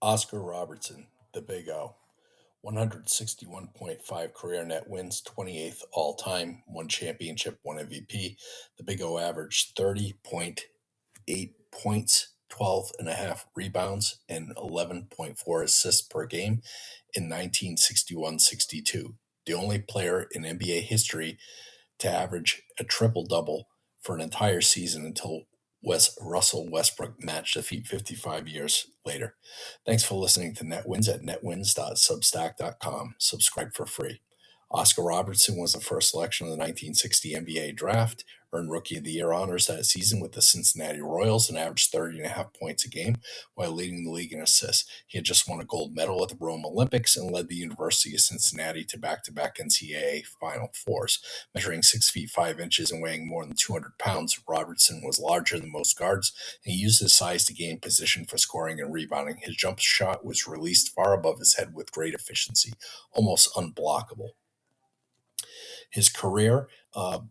Oscar Robertson, the Big O. 161.5 career net wins, 28th all time, one championship, one MVP. The Big O averaged 30.8 points, 12.5 rebounds, and 11.4 assists per game in 1961-62. The only player in NBA history to average a triple double for an entire season until Russell Westbrook matched the feat 55 years later. Thanks for listening to NetWins at netwins.substack.com. Subscribe for free. Oscar Robertson was the first selection of the 1960 NBA draft, earned Rookie of the Year honors that season with the Cincinnati Royals and averaged 30.5 points a game while leading the league in assists. He had just won a gold medal at the Rome Olympics and led the University of Cincinnati to back-to-back NCAA Final Fours. Measuring 6 feet 5 inches and weighing more than 200 pounds, Robertson was larger than most guards, and he used his size to gain position for scoring and rebounding. His jump shot was released far above his head with great efficiency, almost unblockable. His career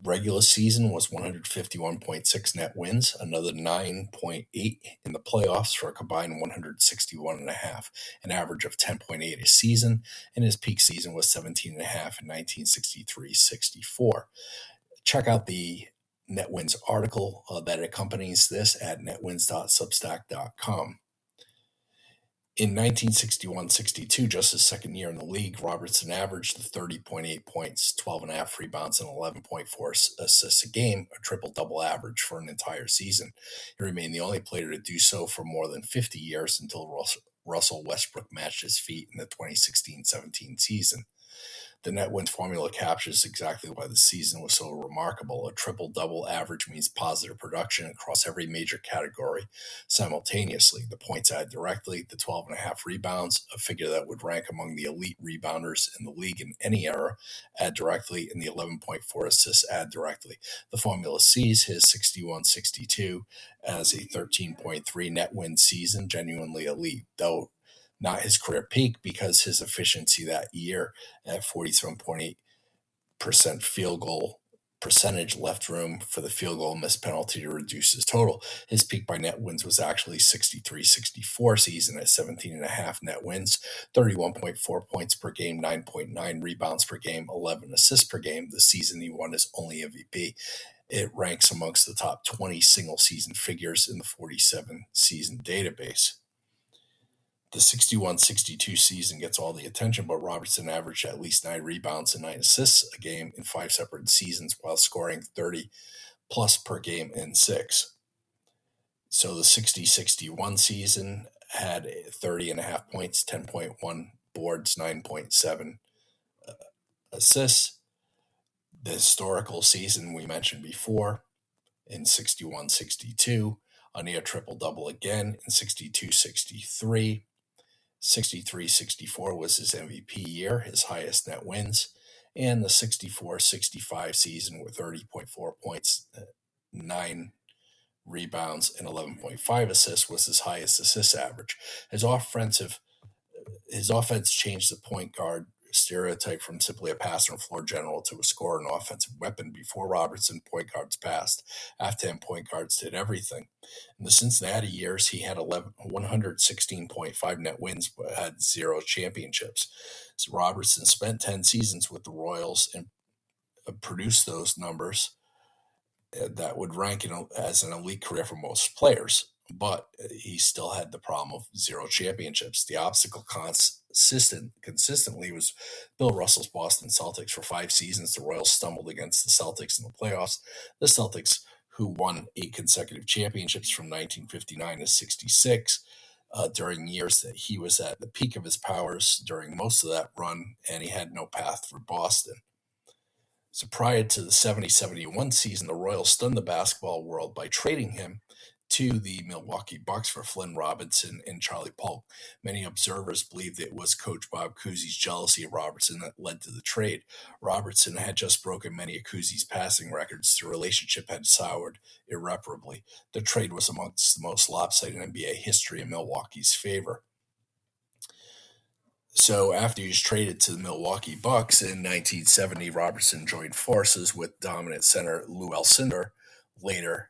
regular season was 151.6 net wins, another 9.8 in the playoffs for a combined 161.5, an average of 10.8 a season, and his peak season was 17.5 in 1963-64. Check out the NetWins article that accompanies this at netwins.substack.com. In 1961-62, just his second year in the league, Robertson averaged 30.8 points, 12.5 rebounds, and 11.4 assists a game, a triple-double average for an entire season. He remained the only player to do so for more than 50 years until Russell Westbrook matched his feat in the 2016-17 season. The NetWins formula captures exactly why the season was so remarkable. A triple-double average means positive production across every major category simultaneously. The points add directly, the 12.5 rebounds, a figure that would rank among the elite rebounders in the league in any era, add directly, and the 11.4 assists add directly. The formula sees his 61-62 as a 13.3 net win season genuinely elite, though not his career peak, because his efficiency that year at 47.8% field goal percentage left room for the field goal missed penalty to reduce his total. His peak by net wins was actually 63-64 season at 17.5 net wins, 31.4 points per game, 9.9 rebounds per game, 11 assists per game. The season he won his only MVP. It ranks amongst the top 20 single season figures in the 47 season database. The 61-62 season gets all the attention, but Robertson averaged at least 9 rebounds and 9 assists a game in 5 separate seasons while scoring 30 plus per game in 6. So the 60-61 season had 30.5 points, 10.1 boards, 9.7 assists. The historical season we mentioned before in 61-62, a near triple-double again in 62-63. 63-64 was his MVP year, his highest net wins, and the 64-65 season with 30.4 points, 9 rebounds, and 11.5 assists was his highest assist average. His offense changed the point guard stereotype from simply a passer and floor general to a scorer and offensive weapon. Before Robertson, point guards passed. After him, point guards did everything. In the Cincinnati years, he had 116.5 net wins, but had 0 championships. So Robertson spent 10 seasons with the Royals and produced those numbers that would rank as an elite career for most players. But he still had the problem of 0 championships. The obstacle consistently was Bill Russell's Boston Celtics. For 5 seasons, the Royals stumbled against the Celtics in the playoffs. The Celtics, who won 8 consecutive championships from 1959 to 66, during years that he was at the peak of his powers during most of that run, and he had no path for Boston. So prior to the 70-71 season, the Royals stunned the basketball world by trading him to the Milwaukee Bucks for Flynn Robinson and Charlie Polk. Many observers believed it was Coach Bob Cousy's jealousy of Robertson that led to the trade. Robertson had just broken many of Cousy's passing records. The relationship had soured irreparably. The trade was amongst the most lopsided in NBA history in Milwaukee's favor. So after he was traded to the Milwaukee Bucks in 1970, Robertson joined forces with dominant center Lou Alcindor, later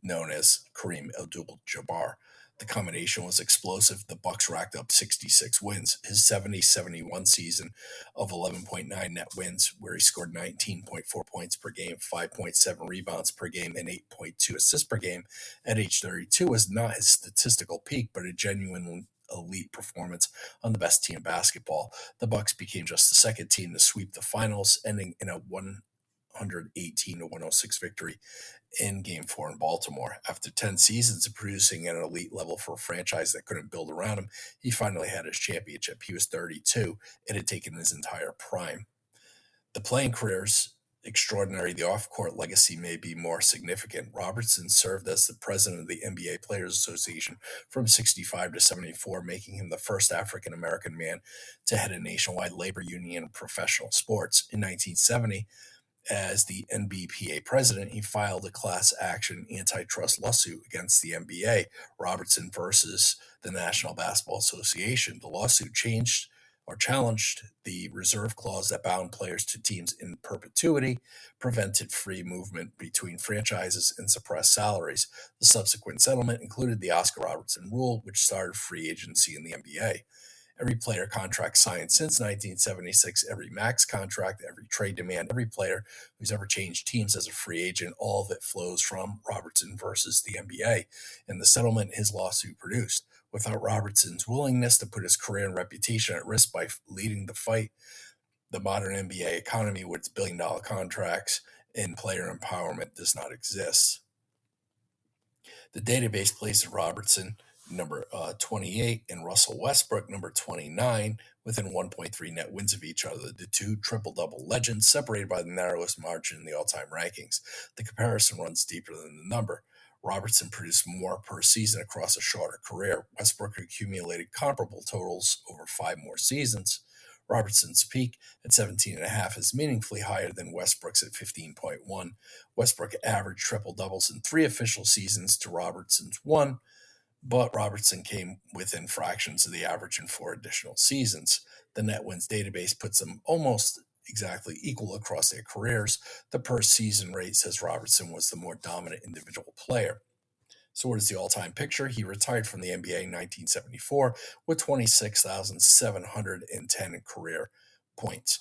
known as Kareem Abdul-Jabbar. The combination was explosive. The Bucks racked up 66 wins. His 70-71 season of 11.9 net wins, where he scored 19.4 points per game, 5.7 rebounds per game, and 8.2 assists per game at age 32 was not his statistical peak, but a genuine elite performance on the best team in basketball. The Bucks became just the second team to sweep the finals, ending in a 118-106 victory in Game 4 in Baltimore. After 10 seasons of producing at an elite level for a franchise that couldn't build around him, he finally had his championship. He was 32. It had taken his entire prime. The playing career's extraordinary. The off-court legacy may be more significant. Robertson served as the president of the NBA Players Association from 65 to 74, making him the first African-American man to head a nationwide labor union in professional sports. In 1970, as the NBPA president, he filed a class action antitrust lawsuit against the NBA, Robertson versus the National Basketball Association. The lawsuit challenged the reserve clause that bound players to teams in perpetuity, prevented free movement between franchises, and suppressed salaries. The subsequent settlement included the Oscar Robertson rule, which started free agency in the NBA. Every player contract signed since 1976, every max contract, every trade demand, every player who's ever changed teams as a free agent, all of it flows from Robertson versus the NBA and the settlement his lawsuit produced. Without Robertson's willingness to put his career and reputation at risk by leading the fight, the modern NBA economy with its billion-dollar contracts and player empowerment does not exist. The database places Robertson number 28 and Russell Westbrook number 29 within 1.3 net wins of each other. The two triple-double legends separated by the narrowest margin in the all-time rankings. The comparison runs deeper than the number. Robertson produced more per season across a shorter career. Westbrook accumulated comparable totals over 5 more seasons. Robertson's peak at 17.5 is meaningfully higher than Westbrook's at 15.1. Westbrook averaged triple-doubles in 3 official seasons to Robertson's 1, but Robertson came within fractions of the average in 4 additional seasons. The net wins database puts them almost exactly equal across their careers. The per-season rate says Robertson was the more dominant individual player. So what is the all-time picture? He retired from the NBA in 1974 with 26,710 career points,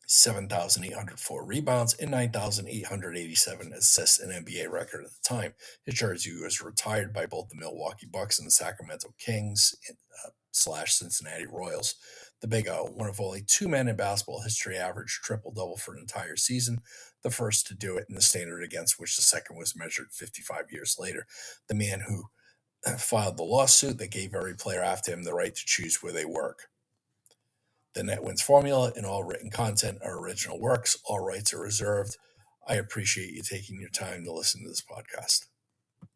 7,804 rebounds, and 9,887 assists, an NBA record at the time. His jersey was retired by both the Milwaukee Bucks and the Sacramento Kings / Cincinnati Royals. The Big O, one of only 2 men in basketball history, averaged triple-double for an entire season, the first to do it in the standard against which the second was measured 55 years later. The man who filed the lawsuit that gave every player after him the right to choose where they work. The NetWins formula and all written content are original works. All rights are reserved. I appreciate you taking your time to listen to this podcast.